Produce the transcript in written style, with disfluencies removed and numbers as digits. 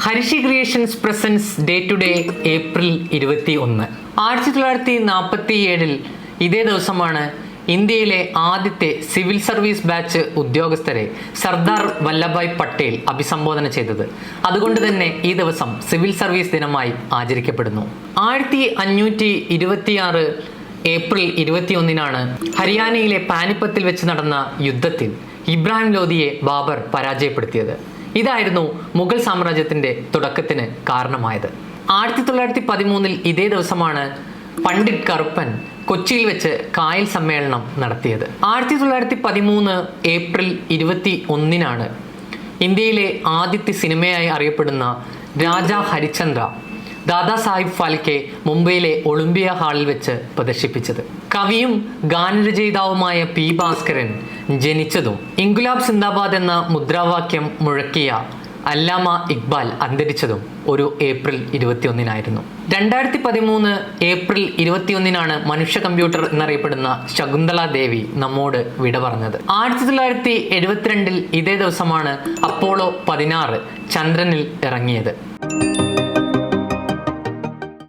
Harisree creations presents day to day April 21. 1947 ഇതേ ദിവസമാണ് ഇന്ത്യയിലെ ആദ്യത്തെ സിവിൽ സർവീസ് ബാച്ച് ഉദ്യോഗസ്ഥരെ സർദാർ വല്ലഭായ് പട്ടേൽ അഭിസംബോധന ചെയ്തത്. അതുകൊണ്ട് തന്നെ ഈ ദിവസം സിവിൽ സർവീസ് ദിനമായി ആചരിക്കപ്പെടുന്നു. 1526 ഏപ്രിൽ 21 ഹരിയാനയിലെ പാനിപ്പത്തിൽ വെച്ച് നടന്ന യുദ്ധത്തിൽ ഇബ്രാഹിം ലോധിയെ ബാബർ പരാജയപ്പെടുത്തിയത്. ഇതായിരുന്നു മുഗൾ സാമ്രാജ്യത്തിന്റെ തുടക്കത്തിന് കാരണമായത്. 1913 ഇതേ ദിവസമാണ് പണ്ഡിറ്റ് കറുപ്പൻ കൊച്ചിയിൽ വെച്ച് കായൽ സമ്മേളനം നടത്തിയത്. 1913 ഏപ്രിൽ 21 ഇന്ത്യയിലെ ആദ്യത്തെ സിനിമയായി അറിയപ്പെടുന്ന രാജാ ഹരിചന്ദ്ര ദാദാ സാഹിബ് ഫാൽക്കെ മുംബൈയിലെ ഒളിമ്പിയ ഹാളിൽ വെച്ച് പ്രദർശിപ്പിച്ചത്. കവിയും ഗാനരചയിതാവുമായ പി ഭാസ്കരൻ ജനിച്ചതും ഇൻകുലാബ് സിന്ദാബാദ് എന്ന മുദ്രാവാക്യം മുഴക്കിയ അല്ലാമ ഇക്ബാൽ അന്തരിച്ചതും ഒരു ഏപ്രിൽ 21 2013 ഏപ്രിൽ 21 മനുഷ്യ കമ്പ്യൂട്ടർ എന്നറിയപ്പെടുന്ന ശകുന്തള ദേവി നമ്മോട് വിട പറഞ്ഞത്. 1972 ഇതേ ദിവസമാണ് അപ്പോളോ 16 ചന്ദ്രനിൽ ഇറങ്ങിയത്.